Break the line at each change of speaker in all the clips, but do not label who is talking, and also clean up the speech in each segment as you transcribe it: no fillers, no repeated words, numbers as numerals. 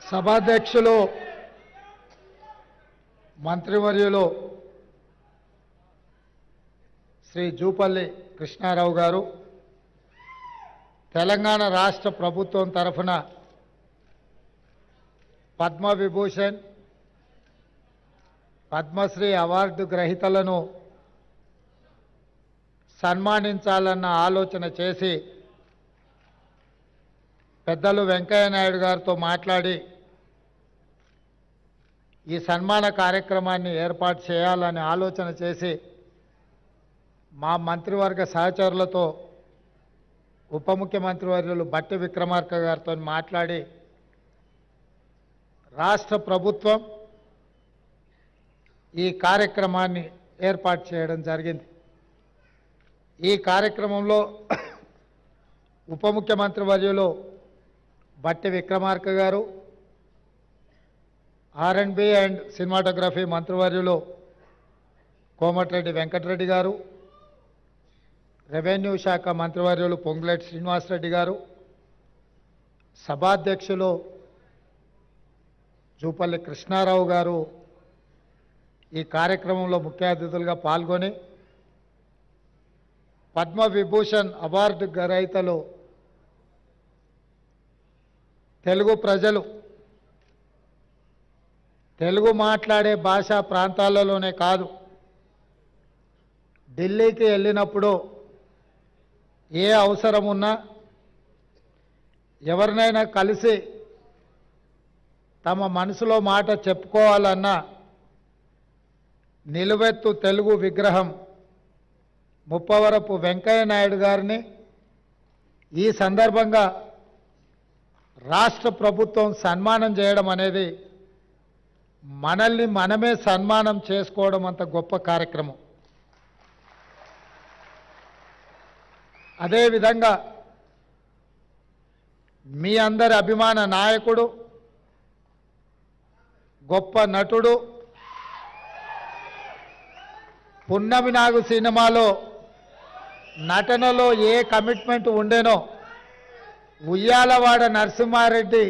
సభాధ్యక్షులు మంత్రివర్యులు శ్రీ జూపల్లి కృష్ణారావు గారు తెలంగాణ రాష్ట్ర ప్రభుత్వం తరఫున పద్మవిభూషణ్ పద్మశ్రీ అవార్డు గ్రహీతలను సన్మానించాలన్న ఆలోచన చేసి పెద్దలు వెంకయ్య నాయుడు గారితో మాట్లాడి ఈ సన్మాన కార్యక్రమాన్ని ఏర్పాటు చేయాలని ఆలోచన చేసి మా మంత్రివర్గ సహచరులతో ఉప ముఖ్యమంత్రి వర్యులు బట్టి విక్రమార్క గారితో మాట్లాడి రాష్ట్ర ప్రభుత్వం ఈ కార్యక్రమాన్ని ఏర్పాటు చేయడం జరిగింది. ఈ కార్యక్రమంలో ఉప ముఖ్యమంత్రి వర్యులు బట్టి విక్రమార్క గారు, R&B అండ్ సినిమాటోగ్రఫీ మంత్రివర్యులు కోమటిరెడ్డి వెంకటరెడ్డి గారు, రెవెన్యూ శాఖ మంత్రివర్యులు పొంగులేటి శ్రీనివాసరెడ్డి గారు, సభాధ్యక్షులు జూపల్లి కృష్ణారావు గారు ఈ కార్యక్రమంలో ముఖ్య అతిథులుగా పాల్గొని పద్మవిభూషణ్ అవార్డు గ్రహీతలు తెలుగు ప్రజలు తెలుగు మాట్లాడే భాషా ప్రాంతాలలోనే కాదు, ఢిల్లీకి వెళ్ళినప్పుడు ఏ అవసరం ఉన్నా ఎవరినైనా కలిసి తమ మనసులో మాట చెప్పుకోవాలన్నా నిలువెత్తు తెలుగు విగ్రహం ముప్పవరపు వెంకయ్య నాయుడు గారిని ఈ సందర్భంగా రాష్ట్ర ప్రభుత్వం సన్మానం చేయడం అనేది మనల్ని మనమే సన్మానం చేసుకోవడం అంత గొప్ప కార్యక్రమం. అదేవిధంగా మీ అందరి అభిమాన నాయకుడు, గొప్ప నటుడు, పున్నమి నాగు సినిమాలో నటనలో a commitment ఉండేనో Uyyalawada Narasimha Reddy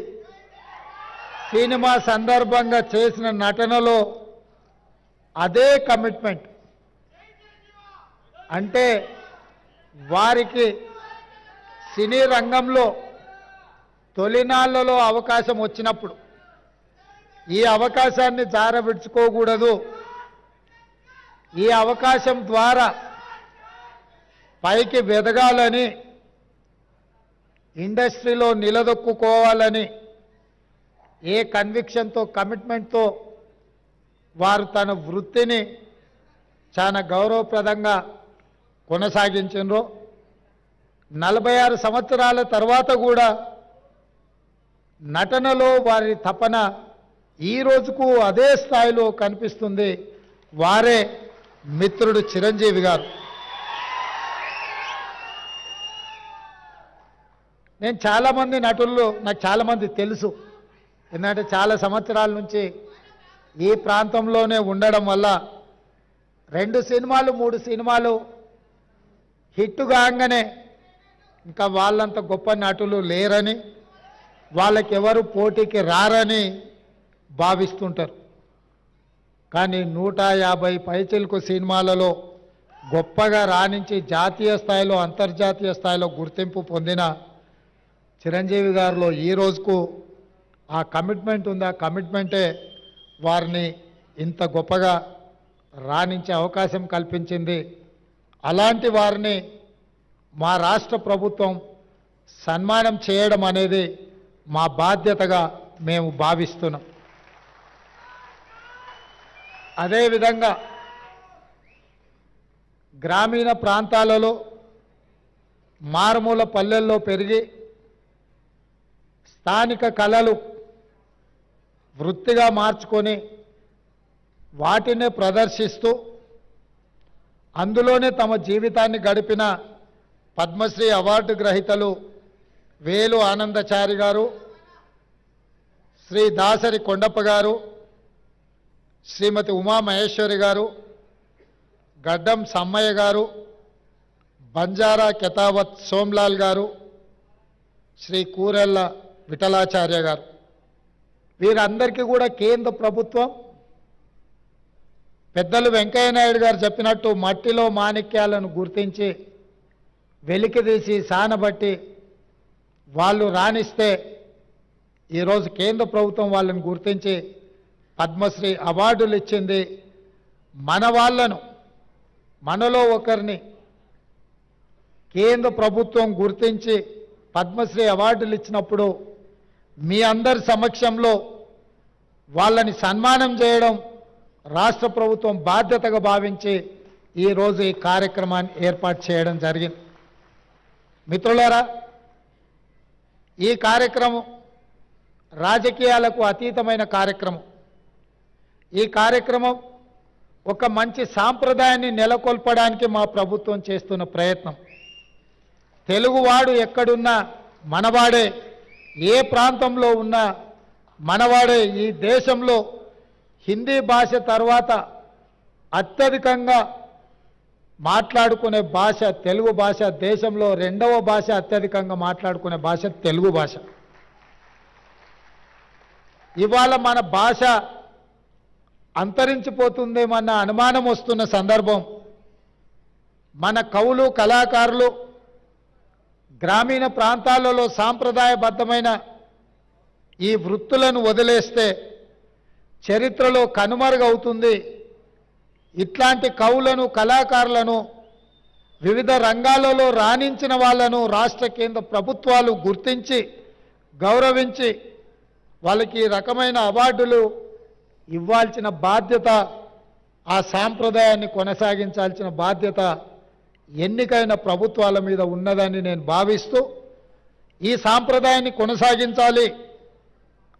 cinema సందర్భంగా చేసిన నటనలో అదే కమిట్మెంట్. అంటే వారికి సినీ రంగంలో తొలినాళ్లలో అవకాశం వచ్చినప్పుడు ఈ అవకాశాన్ని జారవిడ్చుకోకూడదు, ఈ అవకాశం ద్వారా పైకి వెదగాలని, ఇండస్ట్రీలో నిలదొక్కుకోవాలని ఏ కన్విక్షన్తో కమిట్మెంట్తో వారు తన వృత్తిని చాలా గౌరవప్రదంగా కొనసాగించారో 46 సంవత్సరాల తర్వాత కూడా నటనలో వారి తపన ఈ రోజుకు అదే స్థాయిలో కనిపిస్తుంది. వారే మిత్రుడు చిరంజీవి గారు. నేను చాలామంది నటుల్లో నాకు చాలామంది తెలుసు, ఎందుకంటే చాలా సంవత్సరాల నుంచి ఈ ప్రాంతంలోనే ఉండడం వల్ల 2 సినిమాలు 3 సినిమాలు హిట్ కాగానే ఇంకా వాళ్ళంత గొప్ప నటులు లేరని, వాళ్ళకెవరు పోటీకి రారని భావిస్తుంటారు. కానీ 150 పైచిలకు సినిమాలలో గొప్పగా రాణించి జాతీయ స్థాయిలో అంతర్జాతీయ స్థాయిలో గుర్తింపు పొందిన చిరంజీవి గారిలో ఈ రోజుకు ఆ కమిట్మెంట్ ఉంది. ఆ కమిట్మెంటే వారిని ఇంత గొప్పగా రాణించే అవకాశం కల్పించింది. అలాంటి వారిని మా రాష్ట్ర ప్రభుత్వం సన్మానం చేయడం అనేది మా బాధ్యతగా మేము భావిస్తున్నాం. అదేవిధంగా గ్రామీణ ప్రాంతాలలో మారుమూల పల్లెల్లో పెరిగి స్థానిక కళలు వృత్తిగా మార్చుకొని వాటినే ప్రదర్శిస్తూ అందులోనే తమ జీవితాన్ని గడిపిన పద్మశ్రీ అవార్డు గ్రహీతలు వేలు ఆనందచారి గారు, శ్రీ దాసరి కొండప్ప గారు, శ్రీమతి ఉమామహేశ్వరి గారు, గడ్డం సమ్మయ్య గారు, బంజారా కెతావత్ సోమ్లాల్ గారు, శ్రీ కూరెళ్ళ విఠలాచార్య గారు వీరందరికీ కూడా కేంద్ర ప్రభుత్వం పెద్దలు వెంకయ్య నాయుడు గారు చెప్పినట్టు మట్టిలో మాణిక్యాలను గుర్తించి వెలికితీసి సానబట్టి వాళ్ళు రాణిస్తే ఈరోజు కేంద్ర ప్రభుత్వం వాళ్ళని గుర్తించి పద్మశ్రీ అవార్డులు ఇచ్చింది. మన వాళ్ళను, మనలో ఒకరిని కేంద్ర ప్రభుత్వం గుర్తించి పద్మశ్రీ అవార్డులు ఇచ్చినప్పుడు మీ అందరి సమక్షంలో వాళ్ళని సన్మానం చేయడం రాష్ట్ర ప్రభుత్వం బాధ్యతగా భావించి ఈరోజు ఈ కార్యక్రమాన్ని ఏర్పాటు చేయడం జరిగింది. మిత్రులారా, ఈ కార్యక్రమం రాజకీయాలకు అతీతమైన కార్యక్రమం. ఈ కార్యక్రమం ఒక మంచి సాంప్రదాయాన్ని నెలకొల్పడానికి మా ప్రభుత్వం చేస్తున్న ప్రయత్నం. తెలుగువాడు ఎక్కడున్నా మనవాడే, ఏ ప్రాంతంలో ఉన్నా మనవాడే. ఈ దేశంలో హిందీ భాష తర్వాత అత్యధికంగా మాట్లాడుకునే భాష తెలుగు భాష. దేశంలో రెండవ భాష అత్యధికంగా మాట్లాడుకునే భాష తెలుగు భాష. ఇవాళ మన భాష అంతరించిపోతుందేమన్న అనుమానం వస్తున్న సందర్భం. మన కవులు, కళాకారులు గ్రామీణ ప్రాంతాలలో సాంప్రదాయబద్ధమైన ఈ వృత్తులను వదిలేస్తే చరిత్రలో కనుమరుగవుతుంది. ఇట్లాంటి కవులను, కళాకారులను, వివిధ రంగాలలో రాణించిన వాళ్ళను రాష్ట్ర కేంద్ర ప్రభుత్వాలు గుర్తించి గౌరవించి వాళ్ళకి ఈ రకమైన అవార్డులు ఇవ్వాల్సిన బాధ్యత, ఆ సాంప్రదాయాన్ని కొనసాగించాల్సిన బాధ్యత ఎన్నికైన ప్రభుత్వాల మీద ఉన్నదని నేను భావిస్తూ ఈ సాంప్రదాయాన్ని కొనసాగించాలి.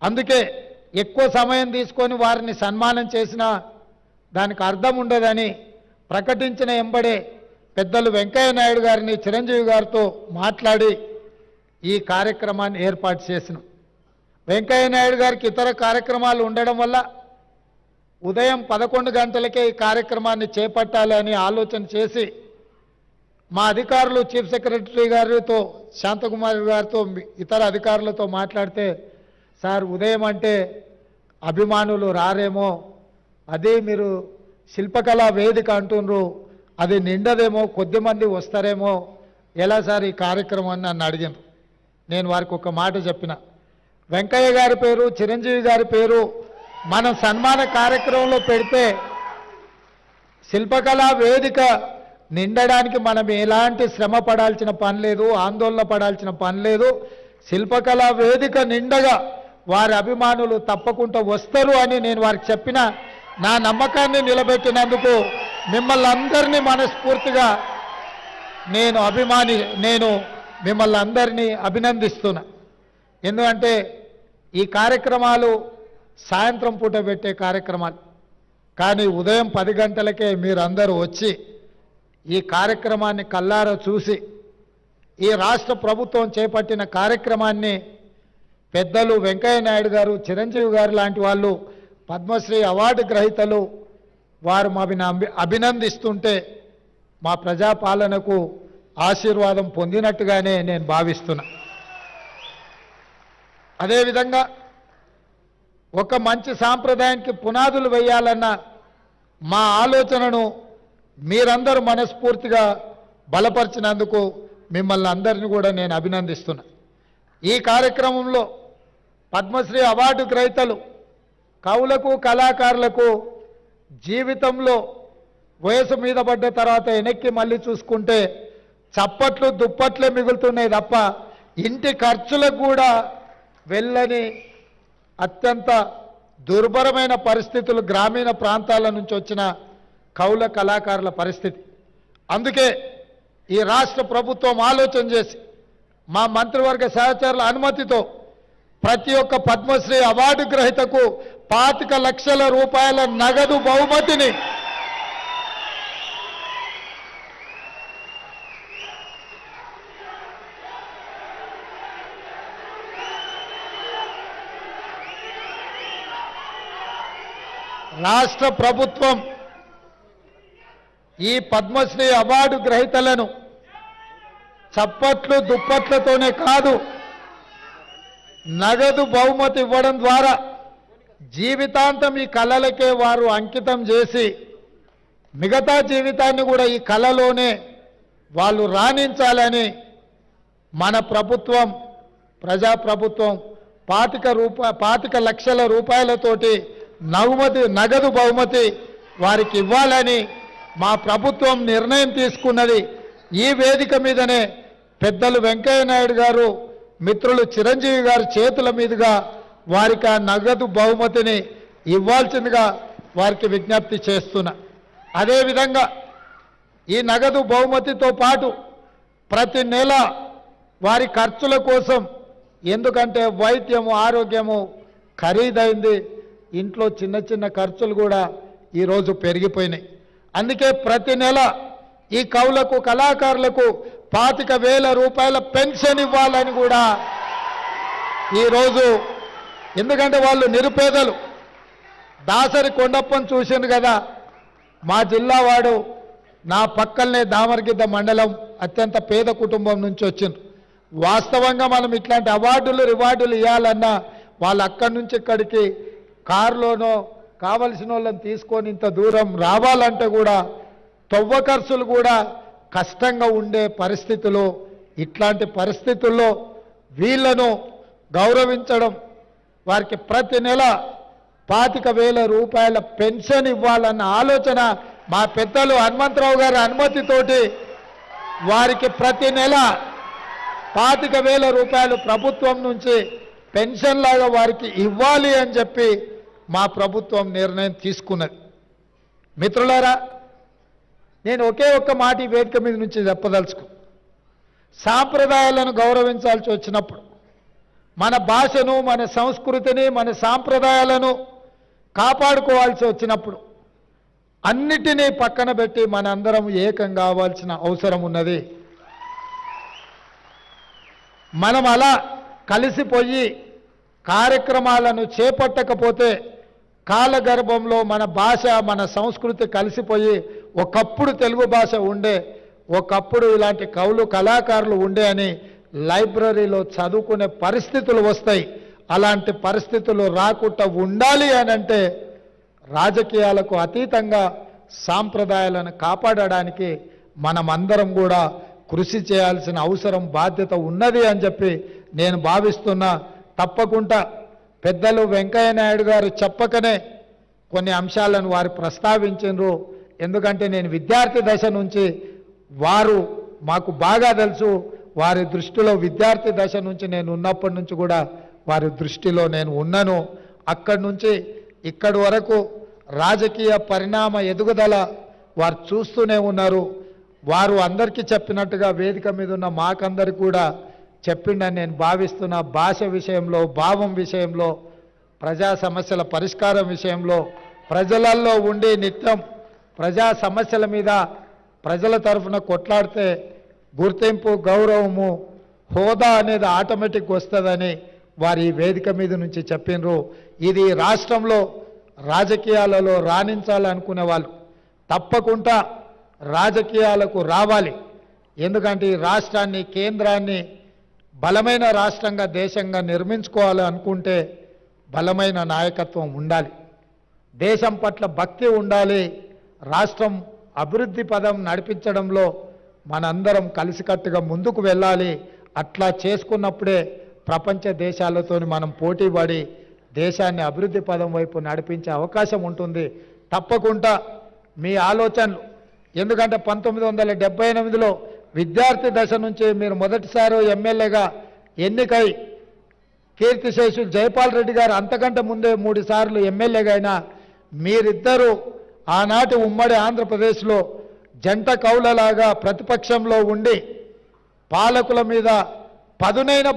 అందుకే ఎక్కువ సమయం తీసుకొని వారిని సన్మానం చేసినా దానికి అర్థం ఉండదని ప్రకటించిన ఎంబడే పెద్దలు వెంకయ్య నాయుడు గారిని చిరంజీవి గారితో మాట్లాడి ఈ కార్యక్రమాన్ని ఏర్పాటు చేసినాం. వెంకయ్య నాయుడు గారికి ఇతర కార్యక్రమాలు ఉండడం వల్ల ఉదయం 11 గంటలకే ఈ కార్యక్రమాన్ని చేపట్టాలని ఆలోచన చేసి మా అధికారులు చీఫ్ సెక్రటరీ గారితో, శాంతకుమారి గారితో, ఇతర అధికారులతో మాట్లాడితే, సార్ ఉదయం అంటే అభిమానులు రారేమో, అదే మీరు శిల్పకళా వేదిక అంటున్నారు, అది నిండదేమో, కొద్దిమంది వస్తారేమో, ఎలా సార్ ఈ కార్యక్రమాన్ని నన్ను అడిగాను. నేను వారికి ఒక మాట చెప్పిన, వెంకయ్య గారి పేరు, చిరంజీవి గారి పేరు మనం సన్మాన కార్యక్రమంలో పెడితే శిల్పకళా వేదిక నిండడానికి మనం ఎలాంటి శ్రమ పడాల్సిన పని లేదు, ఆందోళన పడాల్సిన పని లేదు. శిల్పకళా వేదిక నిండగా వారి అభిమానులు తప్పకుండా వస్తారు అని నేను వారికి చెప్పిన నా నమ్మకాన్ని నిలబెట్టినందుకు మిమ్మల్ని అందరినీ మనస్ఫూర్తిగా నేను మిమ్మల్ని అందరినీ అభినందిస్తున్నా. ఎందుకంటే ఈ కార్యక్రమాలు సాయంత్రం పూట పెట్టే కార్యక్రమాలు, కానీ ఉదయం 10 గంటలకే మీరందరూ వచ్చి ఈ కార్యక్రమాన్ని కల్లారా చూసి ఈ రాష్ట్ర ప్రభుత్వం చేపట్టిన కార్యక్రమాన్ని పెద్దలు వెంకయ్య నాయుడు గారు, చిరంజీవి గారు లాంటి వాళ్ళు పద్మశ్రీ అవార్డు గ్రహీతలు వారు మమ్మల్ని అభినందిస్తుంటే మా ప్రజాపాలనకు ఆశీర్వాదం పొందినట్టుగానే నేను భావిస్తున్నా. అదేవిధంగా ఒక మంచి సాంప్రదాయానికి పునాదులు వేయాలన్న మా ఆలోచనను మీరందరూ మనస్ఫూర్తిగా బలపరిచినందుకు మిమ్మల్ని అందరినీ కూడా నేను అభినందిస్తున్నా. ఈ కార్యక్రమంలో పద్మశ్రీ అవార్డు గ్రహీతలు కవులకు, కళాకారులకు జీవితంలో వయసు మీద పడ్డ తర్వాత వెనక్కి మళ్ళీ చూసుకుంటే చప్పట్లు దుప్పట్లే మిగులుతున్నాయి తప్ప ఇంటి ఖర్చులకు కూడా వెళ్ళని అత్యంత దుర్భరమైన పరిస్థితులు గ్రామీణ ప్రాంతాల నుంచి వచ్చిన కవుల, కళాకారుల పరిస్థితి. అందుకే ఈ రాష్ట్ర ప్రభుత్వం ఆలోచన చేసి మా మంత్రివర్గ సహచరుల అనుమతితో ప్రతి ఒక్క పద్మశ్రీ అవార్డు గ్రహీతకు 25 లక్షల రూపాయల నగదు బహుమతిని రాష్ట్ర ప్రభుత్వం ఈ పద్మశ్రీ అవార్డు గ్రహీతలను చప్పట్లు దుప్పట్లతోనే కాదు, నగదు బహుమతి ఇవ్వడం ద్వారా జీవితాంతం ఈ కళలకే వారు అంకితం చేసి మిగతా జీవితాన్ని కూడా ఈ కళలోనే వాళ్ళు రాణించాలని మన ప్రభుత్వం ప్రజాప్రభుత్వం 25 లక్షల రూపాయలతోటి నగదు బహుమతి వారికి ఇవ్వాలని మా ప్రభుత్వం నిర్ణయం తీసుకున్నది. ఈ వేదిక మీదనే పెద్దలు వెంకయ్య నాయుడు గారు మిత్రులు చిరంజీవి గారి చేతుల మీదుగా వారికి ఆ నగదు బహుమతిని ఇవ్వాల్సిందిగా వారికి విజ్ఞప్తి చేస్తున్నా. అదేవిధంగా ఈ నగదు బహుమతితో పాటు ప్రతి నెల వారి ఖర్చుల కోసం, ఎందుకంటే వైద్యము ఆరోగ్యము ఖరీదైంది, ఇంట్లో చిన్న చిన్న ఖర్చులు కూడా ఈరోజు పెరిగిపోయినాయి. అందుకే ప్రతి నెల ఈ కవులకు కళాకారులకు 25,000 రూపాయల పెన్షన్ ఇవ్వాలని కూడా ఈరోజు, ఎందుకంటే వాళ్ళు నిరుపేదలు. దాసరి కొండప్పని చూసిండు కదా, మా జిల్లా వాడు, నా పక్కనే దామరగిద్ద మండలం, అత్యంత పేద కుటుంబం నుంచి వచ్చింది. వాస్తవంగా మనం ఇట్లాంటి రివార్డులు ఇవ్వాలన్నా వాళ్ళు అక్కడి నుంచి ఇక్కడికి కారులోనో కావలసిన వాళ్ళని తీసుకొని ఇంత దూరం రావాలంటే కూడా తవ్వ ఖర్చులు కూడా కష్టంగా ఉండే పరిస్థితులు. ఇట్లాంటి పరిస్థితుల్లో వీళ్ళను గౌరవించడం, వారికి ప్రతి నెల 25,000 రూపాయల పెన్షన్ ఇవ్వాలన్న ఆలోచన మా పెద్దలు హనుమంతరావు గారి అనుమతితోటి వారికి ప్రతి నెల 25,000 రూపాయలు ప్రభుత్వం నుంచి పెన్షన్ లాగా వారికి ఇవ్వాలి అని చెప్పి మా ప్రభుత్వం నిర్ణయం తీసుకున్నది. మిత్రులారా, నేను ఒకే ఒక్క మాట ఈ వేదిక మీద నుంచి చెప్పదలుచుకో. సాంప్రదాయాలను గౌరవించాల్సి వచ్చినప్పుడు, మన భాషను, మన సంస్కృతిని, మన సాంప్రదాయాలను కాపాడుకోవాల్సి వచ్చినప్పుడు అన్నిటినీ పక్కన పెట్టి మనందరం ఏకం కావాల్సిన అవసరం ఉన్నది. మనం అలా కలిసిపోయి కార్యక్రమాలను చేపట్టకపోతే కాలగర్భంలో మన భాష, మన సంస్కృతి కలిసిపోయి, ఒకప్పుడు తెలుగు భాష ఉండే, ఒకప్పుడు ఇలాంటి కవులు కళాకారులు ఉండే అని లైబ్రరీలో చదువుకునే పరిస్థితులు వస్తాయి. అలాంటి పరిస్థితులు రాకుండా ఉండాలి అని అంటే రాజకీయాలకు అతీతంగా సాంప్రదాయాలను కాపాడడానికి మనమందరం కూడా కృషి చేయాల్సిన అవసరం, బాధ్యత ఉన్నది అని చెప్పి నేను భావిస్తున్నా. తప్పకుండా పెద్దలు వెంకయ్య నాయుడు గారు చెప్పకనే కొన్ని అంశాలను వారు ప్రస్తావించారు. ఎందుకంటే నేను విద్యార్థి దశ నుంచి వారు మాకు బాగా తెలుసు. వారి దృష్టిలో విద్యార్థి దశ నుంచి నేను ఉన్నప్పటి నుంచి కూడా వారి దృష్టిలో నేను ఉన్నాను. అక్కడి నుంచి ఇక్కడి వరకు రాజకీయ పరిణామ ఎదుగుదల వారు చూస్తూనే ఉన్నారు. వారు అందరికీ చెప్పినట్టుగా వేదిక మీద ఉన్న మాకందరికి కూడా చెప్పిండని నేను భావిస్తున్న. భాష విషయంలో, భావం విషయంలో, ప్రజా సమస్యల పరిష్కారం విషయంలో, ప్రజలలో ఉండి నిత్యం ప్రజా సమస్యల మీద ప్రజల తరఫున కొట్లాడితే గుర్తింపు, గౌరవము, హోదా అనేది ఆటోమేటిక్ వస్తుందని వారు ఈ వేదిక మీద నుంచి చెప్పినరు. ఇది రాష్ట్రంలో రాజకీయాలలో రాణించాలనుకునే వాళ్ళు తప్పకుండా రాజకీయాలకు రావాలి. ఎందుకంటే ఈ రాష్ట్రాన్ని, కేంద్రాన్ని బలమైన రాష్ట్రంగా, దేశంగా నిర్మించుకోవాలి అనుకుంటే బలమైన నాయకత్వం ఉండాలి, దేశం పట్ల భక్తి ఉండాలి. రాష్ట్రం అభివృద్ధి పదం నడిపించడంలో మనందరం కలిసికట్టుగా ముందుకు వెళ్ళాలి. అట్లా చేసుకున్నప్పుడే ప్రపంచ దేశాలతో మనం పోటీపడి దేశాన్ని అభివృద్ధి పదం వైపు నడిపించే అవకాశం ఉంటుంది. తప్పకుండా మీ ఆలోచనలు, ఎందుకంటే 1978లో విద్యార్థి దశ నుంచి మీరు మొదటిసారి ఎమ్మెల్యేగా ఎన్నికై కీర్తిశేషులు జైపాల్ రెడ్డి గారు అంతకంటే ముందే 3 సార్లు ఎమ్మెల్యేగా అయినా మీరిద్దరూ ఆనాటి ఉమ్మడి ఆంధ్రప్రదేశ్లో జంట కౌలలాగా ప్రతిపక్షంలో ఉండి పాలకుల మీద పదునైన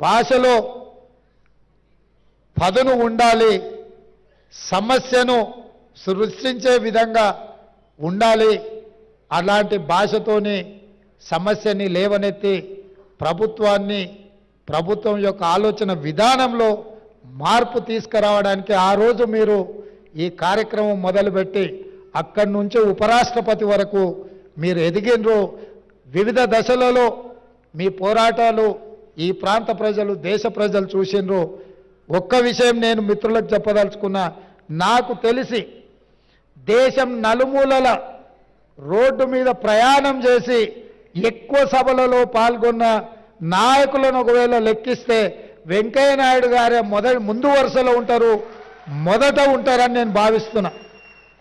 భాషలో పదును ఉండాలి, సమస్యను సృష్టించే విధంగా ఉండాలి. అలాంటి భాషతోని సమస్యని లేవనెత్తి ప్రభుత్వం యొక్క ఆలోచన విధానంలో మార్పు తీసుకురావడానికి ఆ రోజు మీరు ఈ కార్యక్రమం మొదలుపెట్టి అక్కడి నుంచి ఉపరాష్ట్రపతి వరకు మీరు ఎదిగినరు. వివిధ దశలలో మీ పోరాటాలు ఈ ప్రాంత ప్రజలు, దేశ ప్రజలు చూసినరు. ఒక్క విషయం నేను మిత్రులకు చెప్పదలుచుకున్నా, నాకు తెలిసి దేశం నలుమూలల రోడ్డు మీద ప్రయాణం చేసి ఎక్కువ సభలలో పాల్గొన్న నాయకులను ఒకవేళ లెక్కిస్తే వెంకయ్య నాయుడు గారే ముందు వరుసలో ఉంటారు, మొదట ఉంటారని నేను భావిస్తున్నా.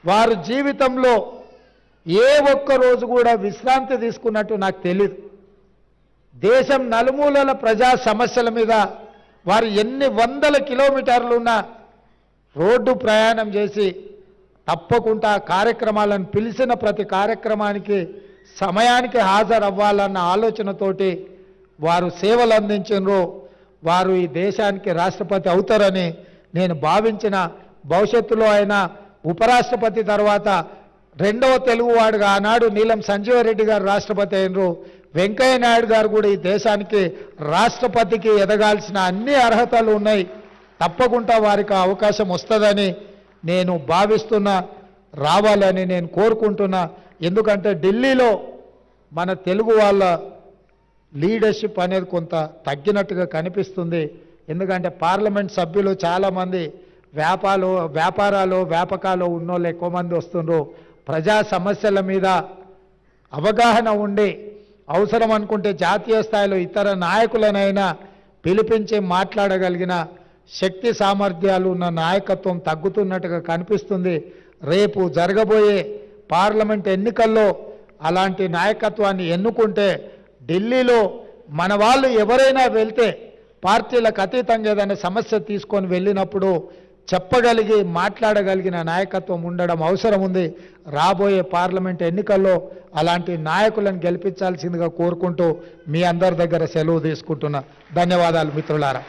వారు జీవితంలో ఏ ఒక్క రోజు కూడా విశ్రాంతి తీసుకున్నట్టు నాకు తెలియదు. దేశం నలుమూలల ప్రజా సమస్యల మీద వారు ఎన్ని వందల కిలోమీటర్లున్న రోడ్డు ప్రయాణం చేసి తప్పకుండా కార్యక్రమాలను పిలిచిన ప్రతి కార్యక్రమానికి సమయానికి హాజరవ్వాలన్న ఆలోచనతోటి వారు సేవలు అందించారు. వారు ఈ దేశానికి రాష్ట్రపతి అవుతారని నేను భావించిన. భవిష్యత్తులో ఆయన ఉపరాష్ట్రపతి తర్వాత రెండవ తెలుగువాడుగా ఆనాడు నీలం సంజీవరెడ్డి గారు రాష్ట్రపతి అయినరు. వెంకయ్య నాయుడు గారు కూడా ఈ దేశానికి రాష్ట్రపతికి ఎదగాల్సిన అన్ని అర్హతలు ఉన్నాయి. తప్పకుండా వారికి అవకాశం వస్తుందని నేను భావిస్తున్నా, రావాలని నేను కోరుకుంటున్నా. ఎందుకంటే ఢిల్లీలో మన తెలుగు వాళ్ళ లీడర్షిప్ అనేది కొంత తగ్గినట్టుగా కనిపిస్తుంది. ఎందుకంటే పార్లమెంట్ సభ్యులు చాలామంది వ్యాపకాలు ఉన్నోళ్ళు ఎక్కువ మంది వస్తుండ్రు. ప్రజా సమస్యల మీద అవగాహన ఉండి అవసరం అనుకుంటే జాతీయ స్థాయిలో ఇతర నాయకులనైనా పిలిపించి మాట్లాడగలిగిన శక్తి సామర్థ్యాలు ఉన్న నాయకత్వం తగ్గుతున్నట్టుగా కనిపిస్తుంది. రేపు జరగబోయే పార్లమెంట్ ఎన్నికల్లో అలాంటి నాయకత్వాన్ని ఎన్నుకుంటే ఢిల్లీలో మన వాళ్ళు ఎవరైనా వెళ్తే పార్టీలకు అతీతంగా ఏదైనా సమస్య తీసుకొని వెళ్ళినప్పుడు చెప్పగలిగి మాట్లాడగలిగిన నాయకత్వం ఉండడం అవసరం ఉంది. రాబోయే పార్లమెంట్ ఎన్నికల్లో అలాంటి నాయకులను గెలిపించాల్సిందిగా కోరుకుంటూ మీ అందరి దగ్గర సెలవు తీసుకుంటున్నా. ధన్యవాదాలు మిత్రులారా.